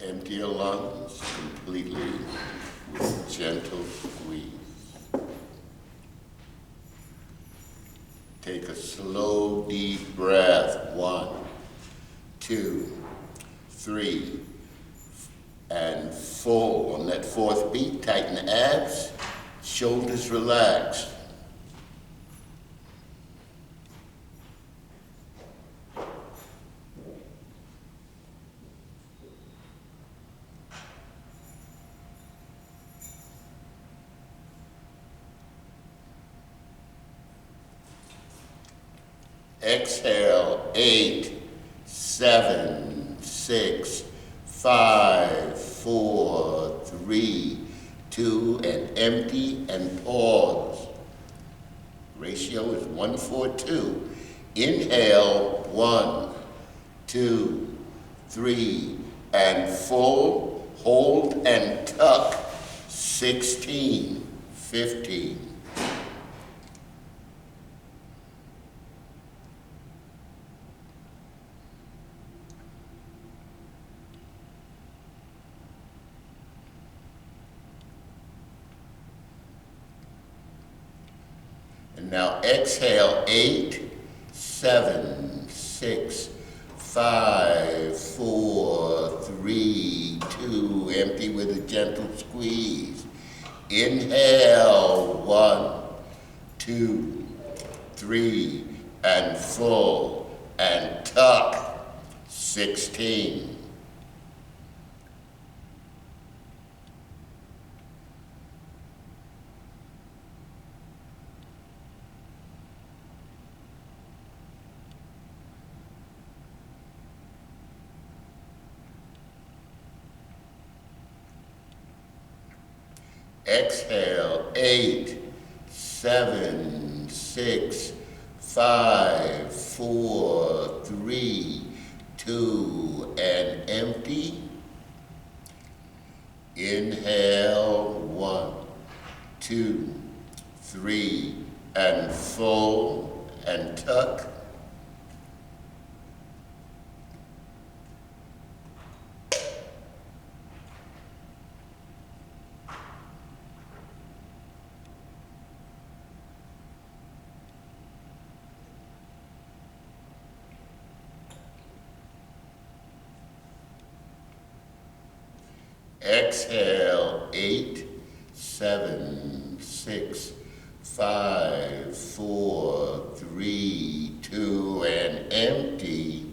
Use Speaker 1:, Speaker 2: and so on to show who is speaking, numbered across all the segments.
Speaker 1: Empty your lungs completely with gentle squeeze. Take a slow, deep breath. 1, 2, 3, and full. On that 4th beat, tighten abs, shoulders relaxed. Exhale, 8, 7, 6, 5, 4, 3, 2, and empty and pause. Ratio is 1:4:2. Inhale, 1, 2, 3, and full. Hold and tuck. 16, 15. And now exhale, 8, 7, 6, 5, 4, 3, 2, empty with a gentle squeeze. Inhale, 1, 2, 3, and full, and tuck, 16. Exhale, 8, 7, 6, 5, 4, 3, 2, and empty. Inhale, 1, 2, 3, and full, and tuck. Exhale, 8, 7, 6, 5, 4, 3, 2, and empty.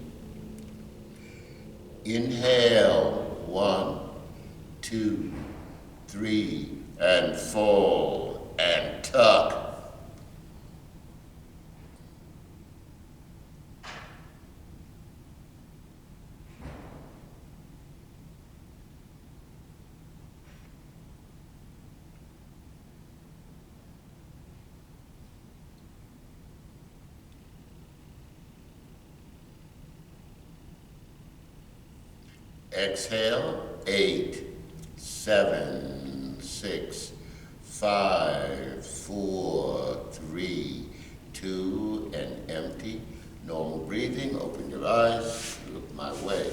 Speaker 1: Inhale, 1, 2, 3, and full, and tuck. Exhale, 8, 7, 6, 5, 4, 3, 2, and empty. Normal breathing, open your eyes, look my way.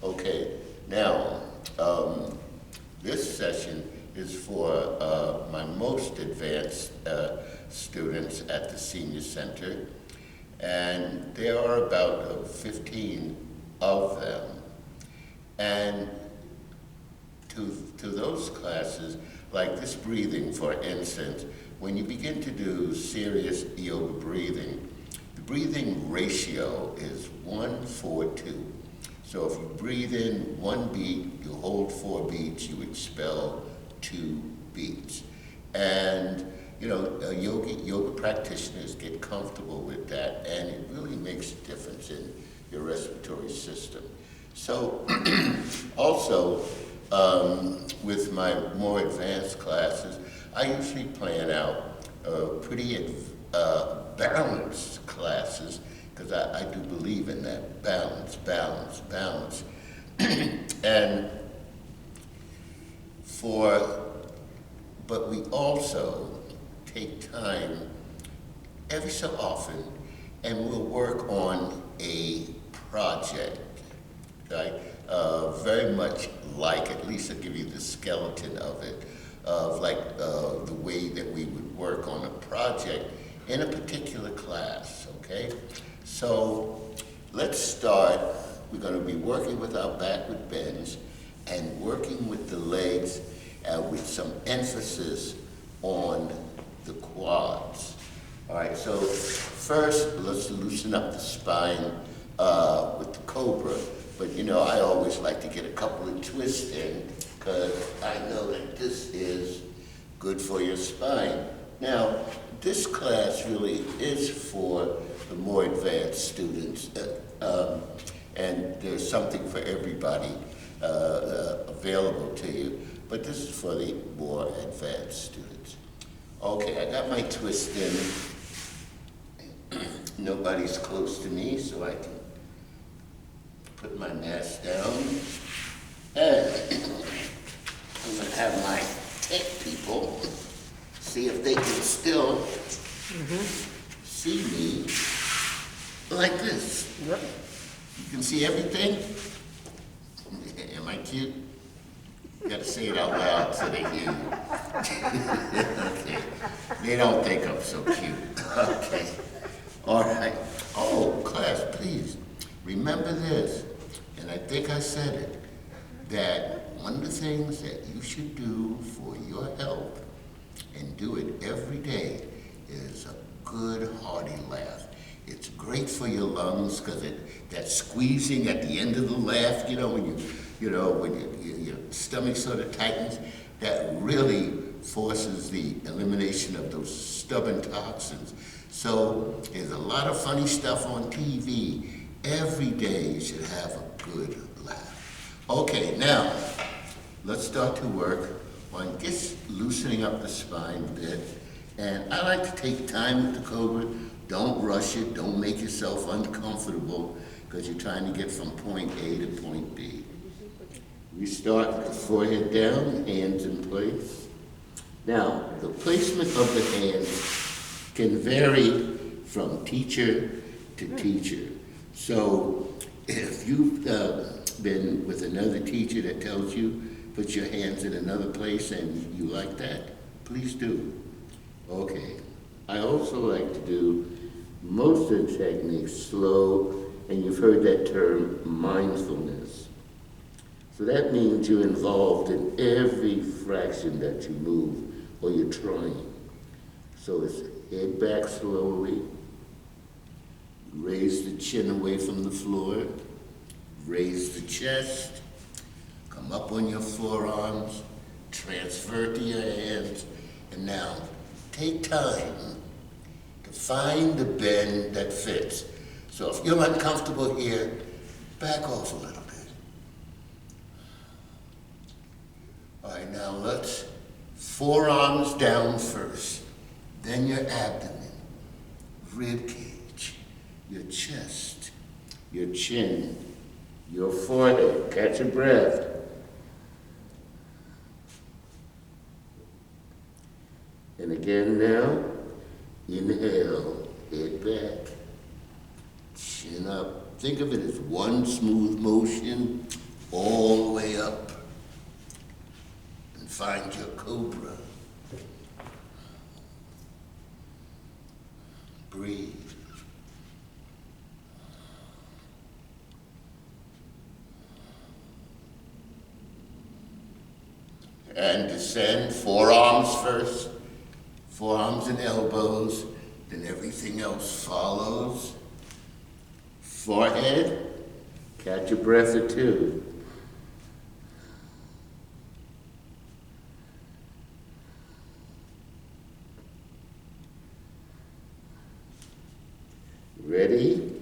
Speaker 1: Okay, now, this session is for my most advanced students at the Senior Center, and there are about 15 of them. And to those classes, like this breathing, for instance, when you begin to do serious yoga breathing, the breathing ratio is 1:4:2. So if you breathe in 1 beat, you hold 4 beats, you expel 2 beats. And you know, yoga practitioners get comfortable with that, and it really makes a difference in your respiratory system. So, also, with my more advanced classes, I usually plan out pretty balanced classes, because I do believe in that balance. And but we also take time every so often, and we'll work on a project, right? Very much like, at least I'll give you the skeleton of it, of like the way that we would work on a project in a particular class, okay? So let's start. We're going to be working with our backward bends and working with the legs with some emphasis on the quads. All right, so first let's loosen up the spine with the cobra. But you know, I always like to get a couple of twists in because I know that this is good for your spine. Now, this class really is for the more advanced students, and there's something for everybody available to you, but this is for the more advanced students. Okay, I got my twist in. Nobody's close to me, so I can put my mask down. And I'm going to have my tech people see if they can still see me like this.
Speaker 2: Yep.
Speaker 1: You can see everything? Am I cute? You gotta say it out loud so they hear you. Okay. They don't think I'm so cute. Okay. All right. Oh, class, please remember this, and I think I said it, that one of the things that you should do for your health, and do it every day, is a good hearty laugh. It's great for your lungs because that squeezing at the end of the laugh, you know, when your stomach sort of tightens, that really forces the elimination of those stubborn toxins. So there's a lot of funny stuff on TV. Every day you should have a good laugh. Okay, now let's start to work on just loosening up the spine a bit. And I like to take time with the cobra. Don't rush it. Don't make yourself uncomfortable because you're trying to get from point A to point B. We start with the forehead down, hands in place. Now, the placement of the hands can vary from teacher to teacher. So if you've been with another teacher that tells you put your hands in another place and you like that, please do. Okay. I also like to do most of the techniques slow, and you've heard that term mindfulness. So that means you're involved in every fraction that you move or you're trying. So it's head back slowly, raise the chin away from the floor, raise the chest, come up on your forearms, transfer to your hands, and now take time to find the bend that fits. So if you're uncomfortable here, back off a little bit. All right, now let's forearms down first, then your abdomen, rib cage, your chest, your chin, your forehead. Catch your breath. And again now, inhale, head back, chin up. Think of it as one smooth motion all the way up. And find your cobra. Breathe. And descend, forearms first. Forearms and elbows, then everything else follows. Forehead, catch a breath or two. Ready?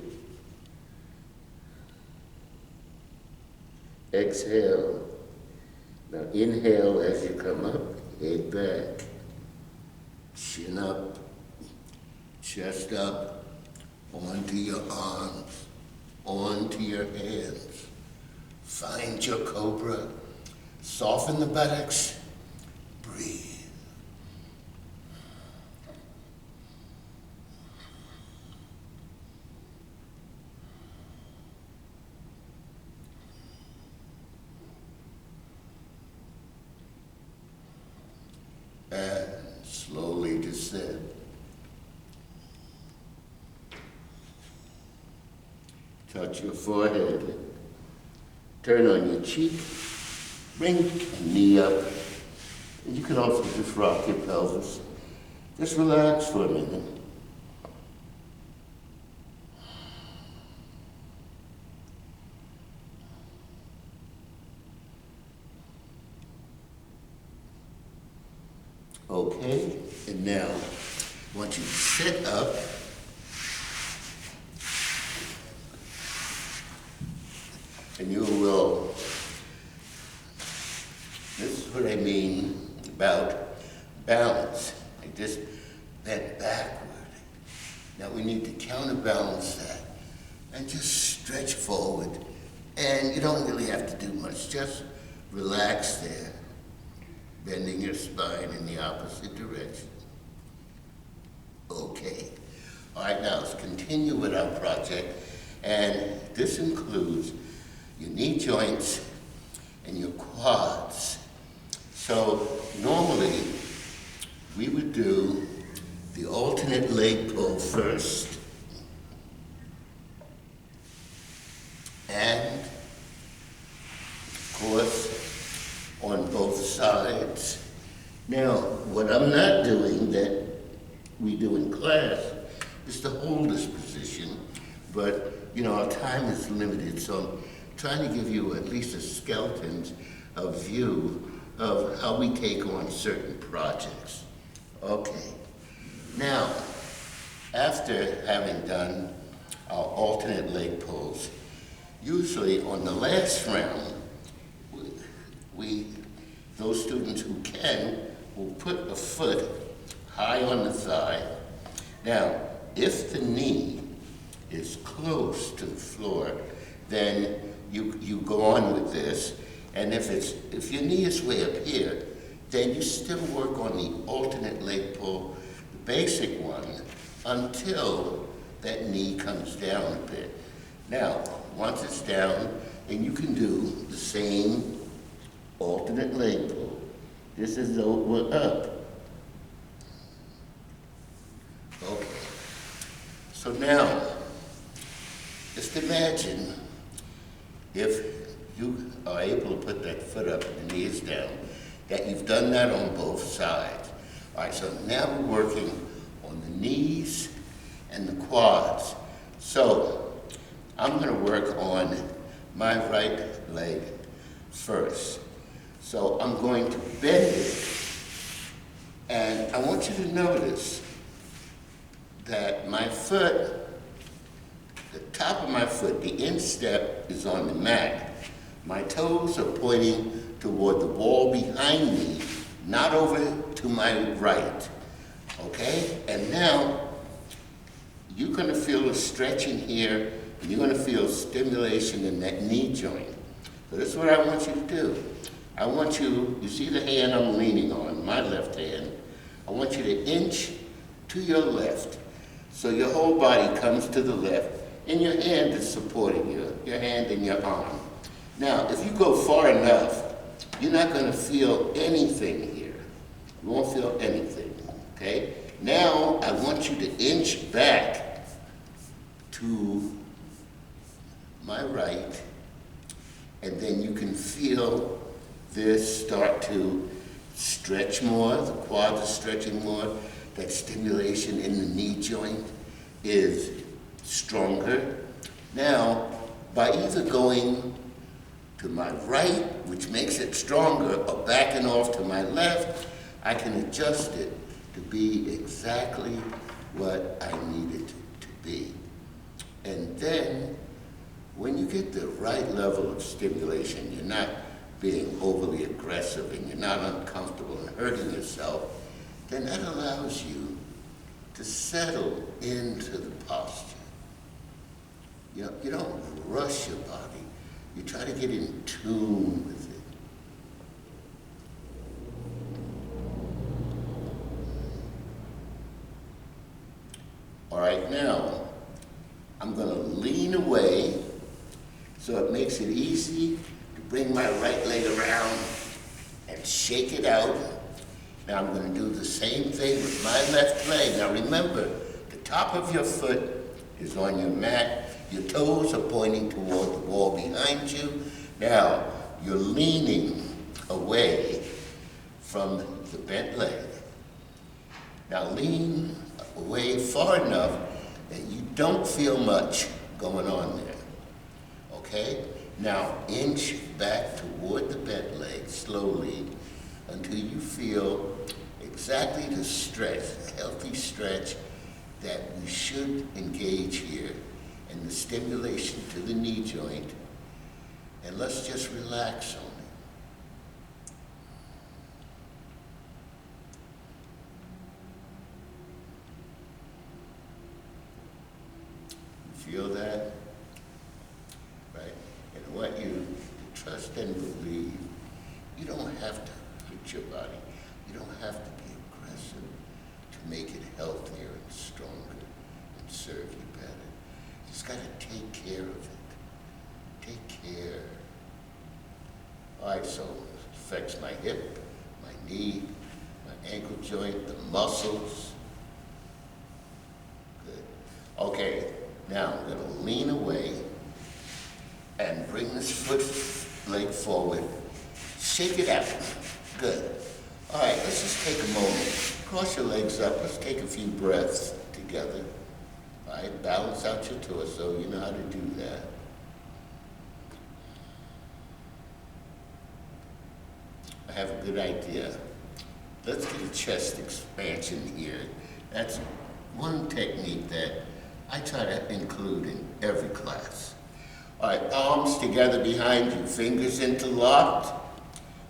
Speaker 1: Exhale. Now inhale as you come up, head back. Chin up, chest up, onto your arms, onto your hands. Find your cobra, soften the buttocks, breathe. And slowly descend. Touch your forehead. Turn on your cheek. Bring a knee up. And you can also just rock your pelvis. Just relax for a minute. Okay, and now I want you to sit up. And you will, this is what I mean about balance. I just bent backward. Now we need to counterbalance that and just stretch forward. And you don't really have to do much, just relax there, bending your spine in the opposite direction. Okay. All right, now let's continue with our project. And this includes your knee joints and your quads. So normally we would do the alternate leg pull first. And of course on both sides. Now what I'm not doing that we do in class is to hold this position, but you know our time is limited, so I'm trying to give you at least a skeleton of view of how we take on certain projects. Okay, now, after having done our alternate leg pulls, usually on the last round, those students who can will put a foot high on the thigh. Now, if the knee is close to the floor, then you go on with this, and if your knee is way up here, then you still work on the alternate leg pull, the basic one, until that knee comes down a bit. Now, once it's down, then you can do the same alternate leg pull. This is though we're up. Okay. So now, just imagine if you are able to put that foot up and the knees down, that you've done that on both sides. All right, so now we're working on the knees and the quads. So I'm gonna work on my right leg first. So I'm going to bend it, and I want you to notice that my foot, the top of my foot, the instep is on the mat. My toes are pointing toward the wall behind me, not over to my right, okay? And now, you're gonna feel a stretching here, and you're gonna feel stimulation in that knee joint. So this is what I want you to do. I want you see the hand I'm leaning on, my left hand, I want you to inch to your left, so your whole body comes to the left, and your hand is supporting you, your hand and your arm. Now, if you go far enough, you're not going to feel anything here. You won't feel anything, okay? Now, I want you to inch back to my right, and then you can feel this start to stretch more, the quads are stretching more, that stimulation in the knee joint is stronger. Now, by either going to my right, which makes it stronger, or backing off to my left, I can adjust it to be exactly what I need it to be. And then, when you get the right level of stimulation, you're not being overly aggressive and you're not uncomfortable and hurting yourself, then that allows you to settle into the posture. You know, you don't rush your body. You try to get in tune with it. All right, now, I'm gonna lean away so it makes it easy to bring my right leg around and shake it out. Now I'm going to do the same thing with my left leg. Now remember, the top of your foot is on your mat. Your toes are pointing toward the wall behind you. Now you're leaning away from the bent leg. Now lean away far enough that you don't feel much going on there. Okay? Now inch back toward the bent leg slowly until you feel exactly the stretch, the healthy stretch that we should engage here, and the stimulation to the knee joint. And let's just relax on it. Feel that? Right? And I want you to trust and believe. You don't have to hurt your body. You don't have to be aggressive to make it healthier and stronger and serve you better. You just got to take care of it. Take care. All right, so it affects my hip, my knee, my ankle joint, the muscles. Good. Okay. Now I'm going to lean away and bring this leg forward. Shake it out. Good. All right, let's just take a moment. Cross your legs up. Let's take a few breaths together. All right, balance out your torso. You know how to do that. I have a good idea. Let's get a chest expansion here. That's one technique that I try to include in every class. All right, palms together behind you, fingers interlocked.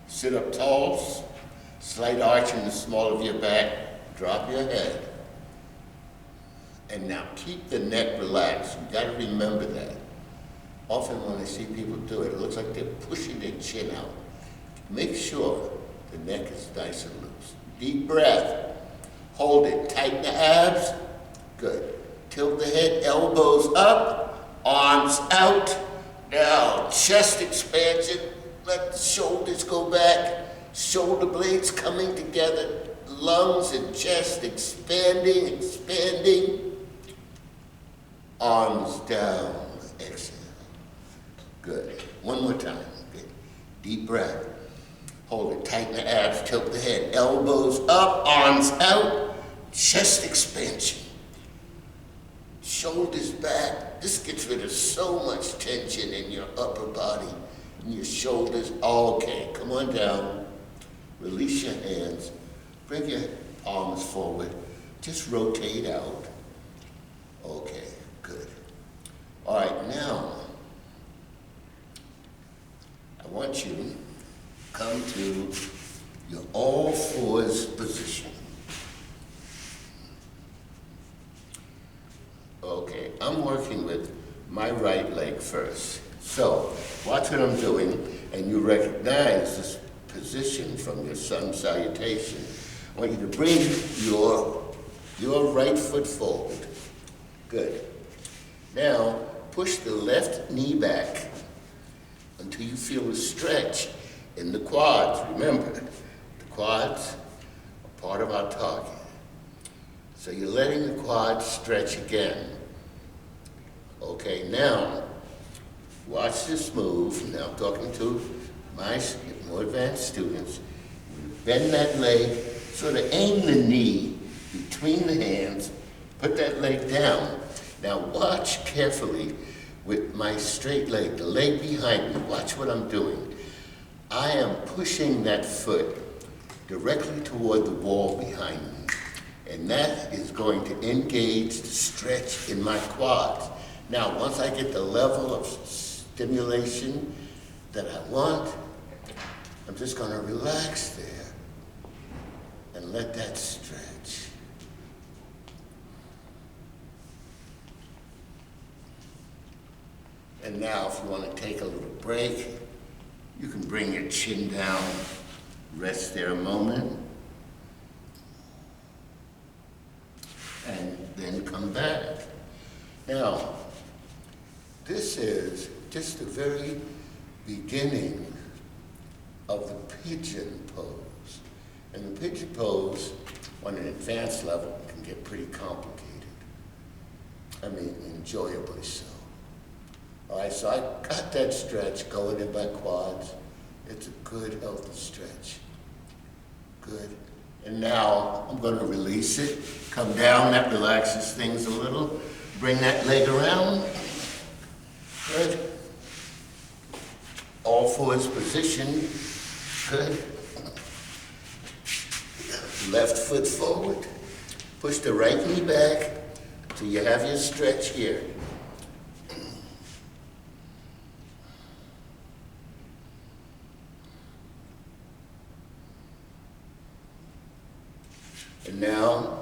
Speaker 1: Sit up tall, slight arch in the small of your back, drop your head. And now keep the neck relaxed. You gotta remember that. Often when I see people do it, it looks like they're pushing their chin out. Make sure the neck is nice and loose. Deep breath. Hold it, tighten the abs. Good. Tilt the head, elbows up, arms out. Now, chest expansion. Let the shoulders go back. Shoulder blades coming together. Lungs and chest expanding, expanding. Arms down. Exhale. Good. One more time. Good. Deep breath. Hold it, tighten the abs, tilt the head. Elbows up, arms out. Chest expansion. Shoulders back. This gets rid of so much tension in your upper body, in your shoulders. Okay, come on down. Release your hands. Bring your arms forward. Just rotate out. Okay, good. All right, now, I want you to come to your all fours position. Okay, I'm working with my right leg first. So, watch what I'm doing, and you recognize this position from your sun salutation. I want you to bring your right foot forward. Good. Now, push the left knee back until you feel a stretch in the quads. Remember, the quads are part of our target. So you're letting the quads stretch again. Okay, now, watch this move. Now I'm talking to my more advanced students. Bend that leg, sort of aim the knee between the hands, put that leg down. Now watch carefully with my straight leg, the leg behind me. Watch what I'm doing. I am pushing that foot directly toward the wall behind me. And that is going to engage the stretch in my quads. Now, once I get the level of stimulation that I want, I'm just going to relax there and let that stretch. And now, if you want to take a little break, you can bring your chin down, rest there a moment, and then come back. Now, this is just the very beginning of the pigeon pose. And the pigeon pose on an advanced level can get pretty complicated. I mean, enjoyably so. All right, so I got that stretch going in my quads. It's a good, healthy stretch. Good. And now I'm going to release it. Come down, that relaxes things a little. Bring that leg around. Good. All fours position. Good. Left foot forward. Push the right knee back till you have your stretch here. And now,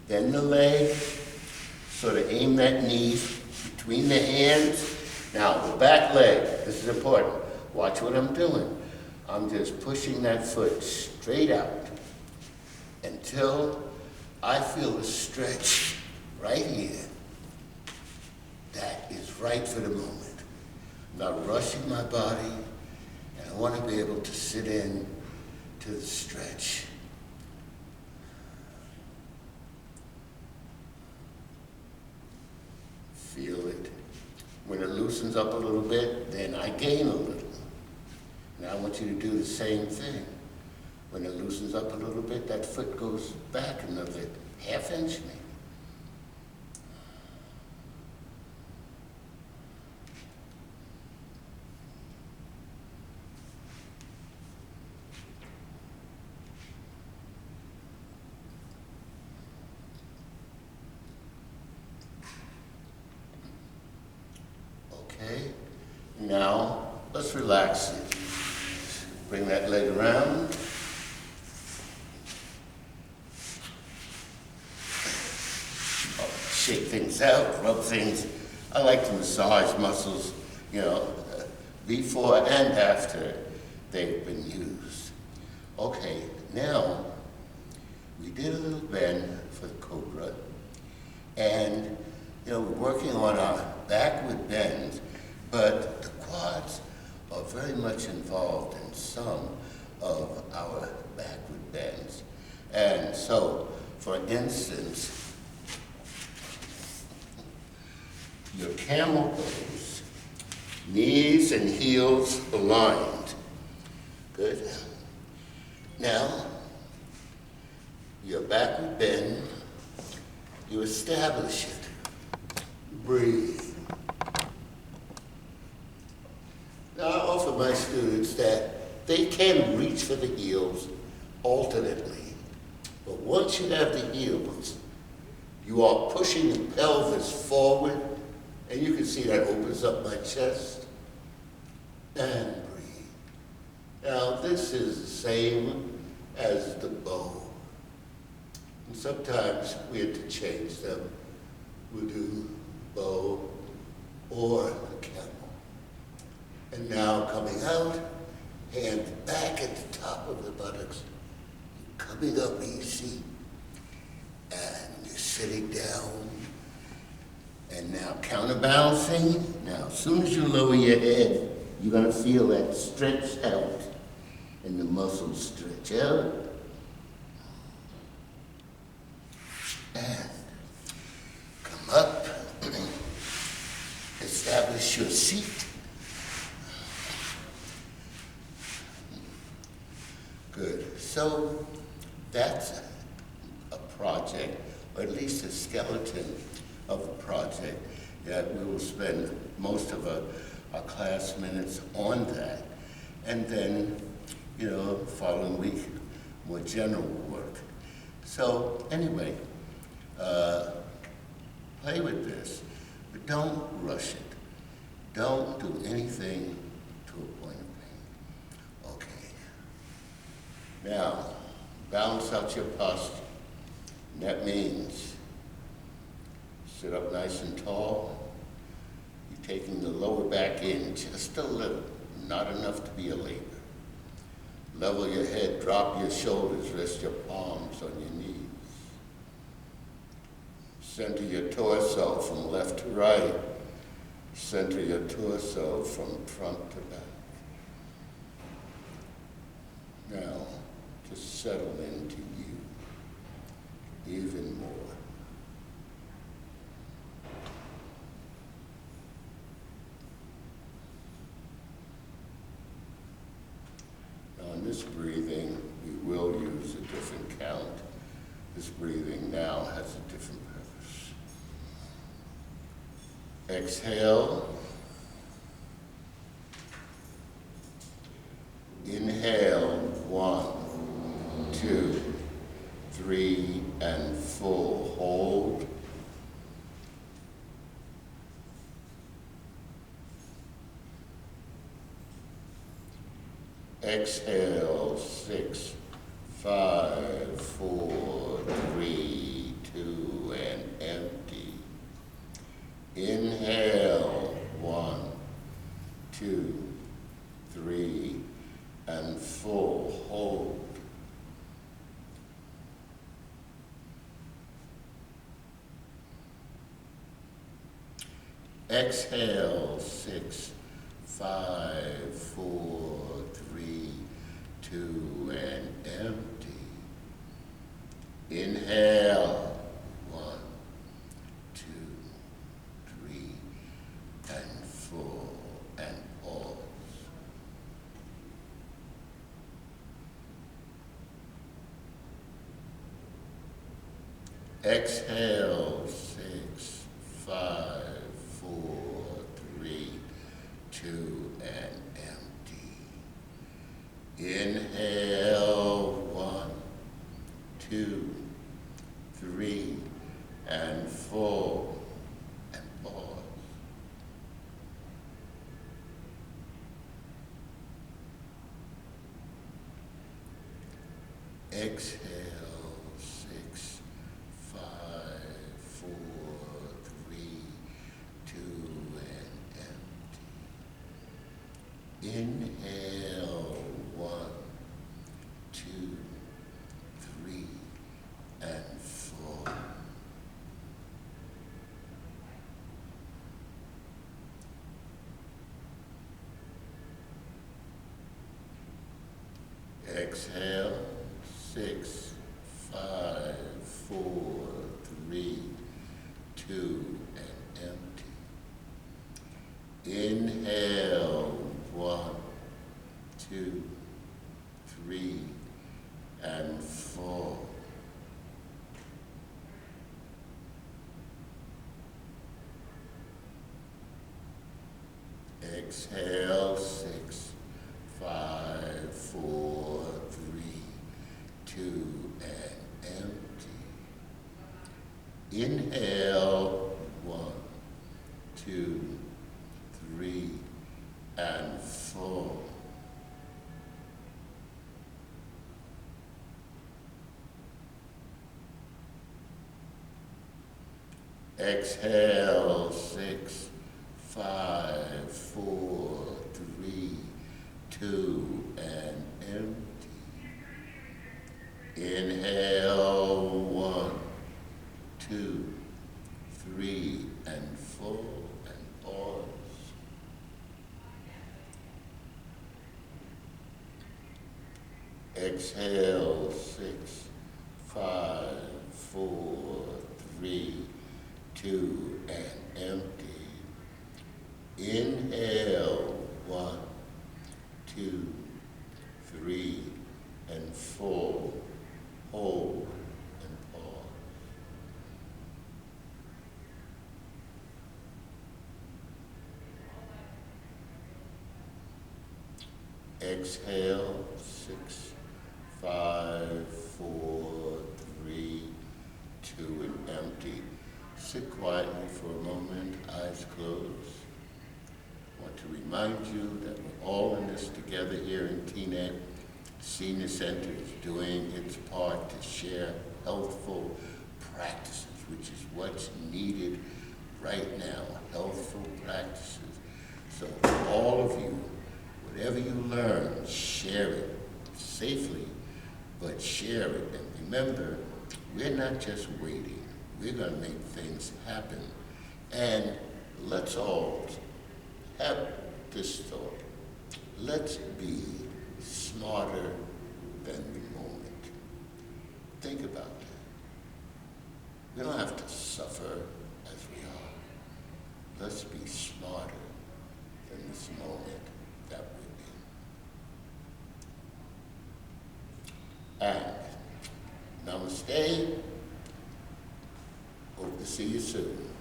Speaker 1: bend the leg, sort of aim that knee between the hands. Now, the back leg, this is important. Watch what I'm doing. I'm just pushing that foot straight out until I feel a stretch right here. That is right for the moment. I'm not rushing my body, and I want to be able to sit in to the stretch. Feel it. When it loosens up a little bit, then I gain a little. Now I want you to do the same thing. When it loosens up a little bit, that foot goes back another half inch maybe. Okay, now let's relax it. Bring that leg around. Shake things out, rub things. I like to massage muscles, before and after they've been used. Okay, now we did a little bend for the cobra, and we're working on our backward bends, but the quads are very much involved in some of our backward bends. And so, for instance, your camel pose, knees and heels aligned. Good. Now, your backward bend, you establish it. Breathe. Now, I offer my students that they can reach for the heels alternately. But once you have the heels, you are pushing the pelvis forward, and you can see that opens up my chest. And breathe. Now, this is the same as the bow. And sometimes we interchange them. We'll do bow or the camel. And now coming out, hand back at the top of the buttocks, coming up easy, and you're sitting down. And now counterbalancing. Now, as soon as you lower your head, you're going to feel that stretch out, and the muscles stretch out. And come up, establish your seat. Good. So that's a project, or at least a skeleton of a project, that we will spend most of our class minutes on that. And then, following week, more general work. So anyway, play with this, but don't rush it. Don't do anything to a point of pain. Okay. Now, balance out your posture. And that means sit up nice and tall. You're taking the lower back in just a little, not enough to be a labor. Level your head, drop your shoulders, rest your palms on your knees. Center your torso from left to right. Center your torso from front to back. Now, just settle into you even more. Now in this breathing, we will use a different count. This breathing now has a different purpose. Exhale. Inhale, 1, 2, 3, and 4. Hold. Exhale, 6, 5, 4, 3, 2, and empty. Inhale, 1, 2, 3, and 4. Hold. Exhale, 6, 5, 4, 3, 2, and empty. Inhale, 1, 2, 3, and 4, and pause. Exhale, 6, 5, 4, 3, 2, and empty. Inhale, 1, 2, 3, and 4, and pause. Exhale, 6, 5, 4, 3, 2, and empty. Inhale, 1, 2, 3, and 4. Exhale, 6, 5, 4, 3, 2, and empty. Inhale, 1, 2, 3, and 4. Exhale, 6, 5, 4, 3, 2, and empty. Inhale, 1, 2, 3, and 4. Exhale, 6, 5, 4, 3, 2, and empty. Inhale, 1, 2, 3, and 4, and pause. Exhale, 6, 5, 4, 3, 2, and empty. Inhale, 1, 2, 3, and 4. Hold and pause. Exhale, 6, 5, 4, 3, 2, and empty. Sit quietly for a moment, eyes closed. I want to remind you that we're all in this together here in TNET. Senior Center is doing its part to share healthful practices, which is what's needed right now, healthful practices. So all of you, whatever you learn, share it safely, but share it. And remember, we're not just waiting. We're going to make things happen. And let's all have this thought. Let's be smarter than the moment. act. Namaste. Hope to see you soon.